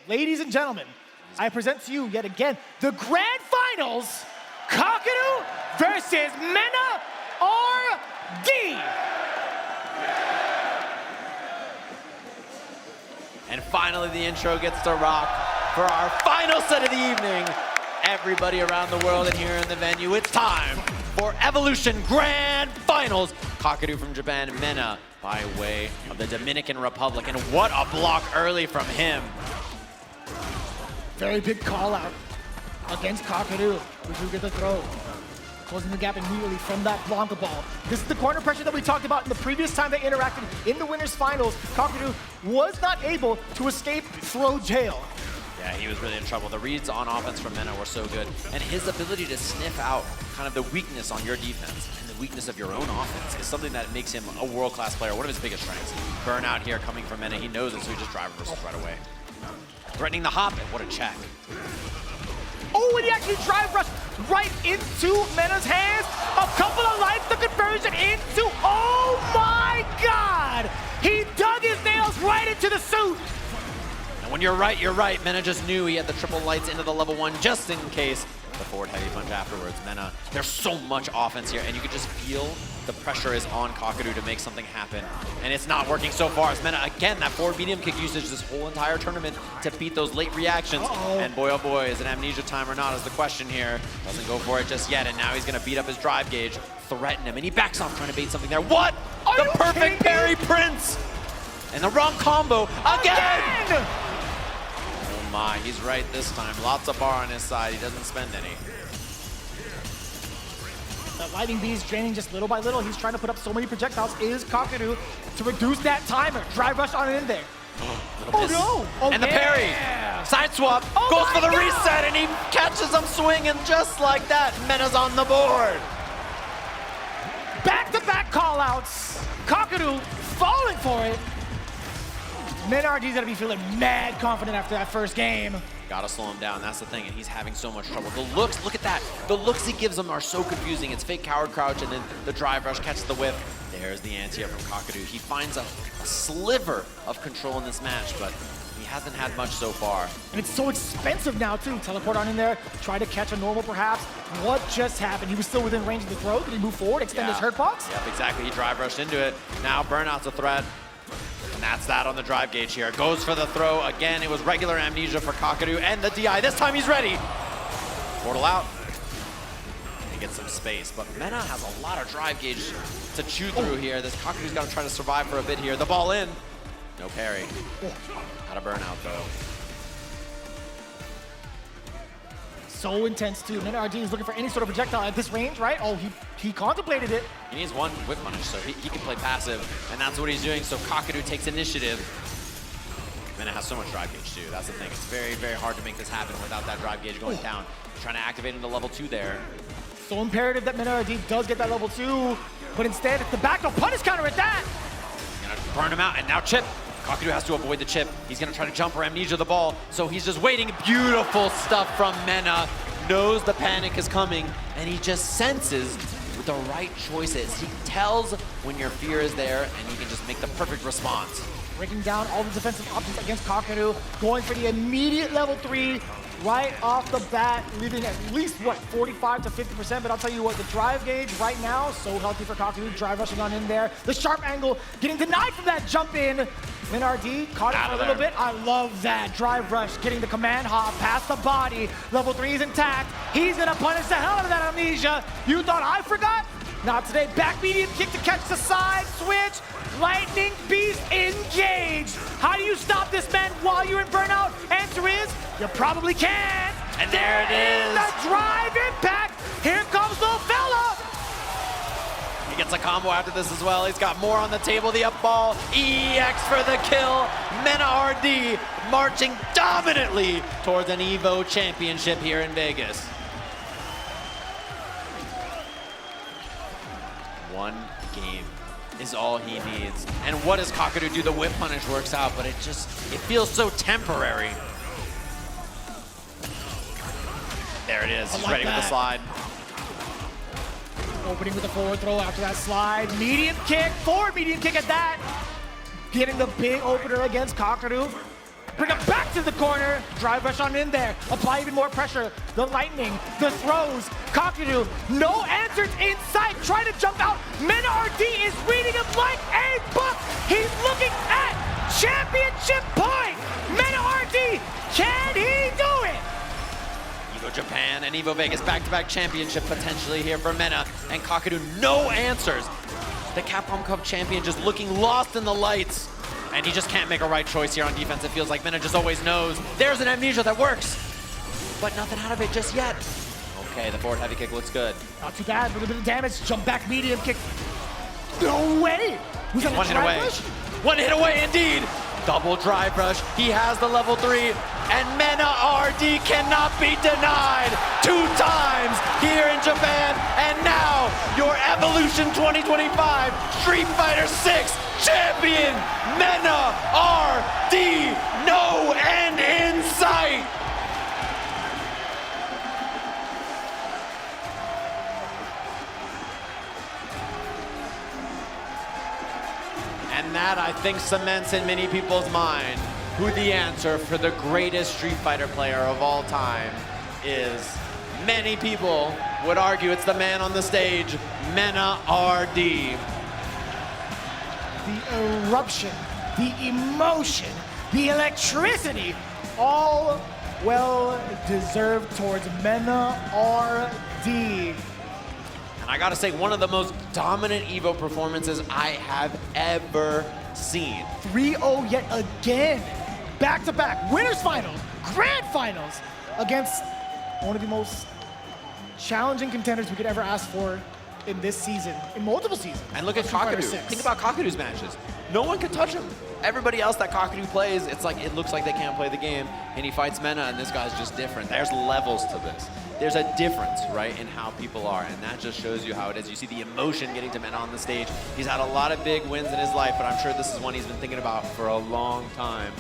ladies and gentlemen, I present to you yet again the grand finals, Kakeru versus MenaRD. And finally, the intro gets to rock for our final set of the evening. Everybody around the world and here in the venue, it's time for Evolution Grand Finals. Kakeru from Japan, Mena by way of the Dominican Republic. And what a block early from him. Very big call out against Kakeru, which will get the throw. Closing the gap immediately from that Blanka ball. This is the corner pressure that we talked about in the previous time they interacted in the winners finals. Kakeru was not able to escape throw jail. Yeah, he was really in trouble. The reads on offense from Mena were so good. And his ability to sniff out kind of the weakness on your defense and the weakness of your own offense is something that makes him a world-class player, one of his biggest strengths. Burnout here coming from Mena, he knows it, so he just drive reversals right away. Threatening the hop, and what a check. Oh, and he actually drive rushed right into Mena's hands. A couple of lights, the conversion into, oh my God! He dug his nails right into the suit. And when you're right, you're right. Mena just knew he had the triple lights into the level 1 just in case. The forward heavy punch afterwards. Mena, there's so much offense here, and you can just feel the pressure is on Kakeru to make something happen. And it's not working so far as Mena, again, that forward medium kick usage this whole entire tournament to beat those late reactions. And boy, oh boy, is it amnesia time or not is the question here. Doesn't go for it just yet, and now he's gonna beat up his drive gauge, threaten him, and he backs off trying to bait something there. What? The perfect parry Prince! And the wrong combo again! Oh my, he's right this time. Lots of bar on his side, he doesn't spend any. The lightning beast draining just little by little. He's trying to put up so many projectiles. Is Kakeru to reduce that timer? Drive rush on it in there. Oh no! Oh, and the parry! Side swap, goes for the reset, and he catches him swinging just like that. Mena's on the board. Back-to-back call-outs. Kakeru falling for it. MenaRD's gonna be feeling mad confident after that first game. Gotta slow him down, that's the thing, and he's having so much trouble. The looks, look at that. The looks he gives him are so confusing. It's fake coward crouch, and then the drive rush catches the whip. There's the anti-up from Kakeru. He finds a sliver of control in this match, but he hasn't had much so far. And it's so expensive now, too. Teleport on in there, try to catch a normal, perhaps. What just happened? He was still within range of the throw. Did he move forward, extend his hurt box? Yep, exactly. He drive rushed into it. Now Burnout's a threat. And that's that on the drive gauge here. Goes for the throw. Again, it was regular amnesia for Kakeru and the DI. This time he's ready. Portal out. And gets some space. But Mena has a lot of drive gauge to chew through here. This Kakeru's got to try to survive for a bit here. The ball in. No parry. Out of Burnout, though. So intense, too. MenaRD is looking for any sort of projectile at this range, right? Oh, he contemplated it. He needs one whip punish, so he can play passive, and that's what he's doing, so Kakeru takes initiative. Mena has so much drive gauge, too. That's the thing. It's very, very hard to make this happen without that drive gauge going down. Trying to activate into level 2 there. So imperative that MenaRD does get that level 2, but instead, it's the back throw punish counter at that. Gonna burn him out, and now chip. Kakeru has to avoid the chip. He's gonna try to jump or amnesia the ball, so he's just waiting. Beautiful stuff from Mena. Knows the panic is coming, and he just senses with the right choices. He tells when your fear is there, and he can just make the perfect response. Breaking down all the defensive options against Kakeru, going for the immediate level 3 right off the bat, leaving at least, what, 45 to 50%, but I'll tell you what, the drive gauge right now, so healthy for Kakeru, drive rushing on in there. The sharp angle, getting denied from that jump in. MenaRD caught it for a little bit. I love that drive rush, getting the command hop past the body. Level 3 is intact. He's gonna punish the hell out of that amnesia. You thought I forgot? Not today. Back medium kick to catch the side switch. Lightning Beast engaged. How do you stop this man while you're in burnout? Answer is, you probably can. And there it is. The drive impact. Here comes the fella. He gets a combo after this as well. He's got more on the table. The up ball. EX for the kill. MenaRD marching dominantly towards an EVO championship here in Vegas. One game is all he needs. And what does Kakeru do? The whip punish works out, but it feels so temporary. There it is. He's ready with the slide. Opening with a forward throw after that slide. Medium kick, forward medium kick at that. Getting the big opener against Kakeru. Bring him back to the corner. Drive rush on in there. Apply even more pressure. The lightning, the throws. Kakeru, no answers in sight. Trying to jump out. MenaRD is reading him like a book. He's looking at championship point. MenaRD, can he do it? EVO Japan and EVO Vegas back-to-back championship potentially here for Mena. And Kakeru, no answers. The Capcom Cup champion just looking lost in the lights. And he just can't make a right choice here on defense. It feels like Mena just always knows there's an amnesia that works, but nothing out of it just yet. Okay, the forward heavy kick looks good. Not too bad, a little bit of damage. Jump back medium kick. No way! Was that One hit away. rush? One hit away indeed. Double drive rush. He has the level 3, and MenaRD cannot be denied 2 times here in Japan. And now your Evolution 2025 Street Fighter 6 champion, MenaRD, no end in sight. And that, I think, cements in many people's mind who the answer for the greatest Street Fighter player of all time is. Many people would argue it's the man on the stage, MenaRD. The eruption, the emotion, the electricity, all well deserved towards MenaRD. And I gotta say, one of the most dominant EVO performances I have ever seen. 3-0 yet again. Back-to-back winners finals, grand finals against one of the most challenging contenders we could ever ask for in this season, in multiple seasons. And look at Kakeru. Think about Kakeru's matches. No one could touch him. Everybody else that Kakeru plays, it's like it looks like they can't play the game, and he fights Mena, and this guy's just different. There's levels to this. There's a difference, right, in how people are, and that just shows you how it is. You see the emotion getting to Mena on the stage. He's had a lot of big wins in his life, but I'm sure this is one he's been thinking about for a long time.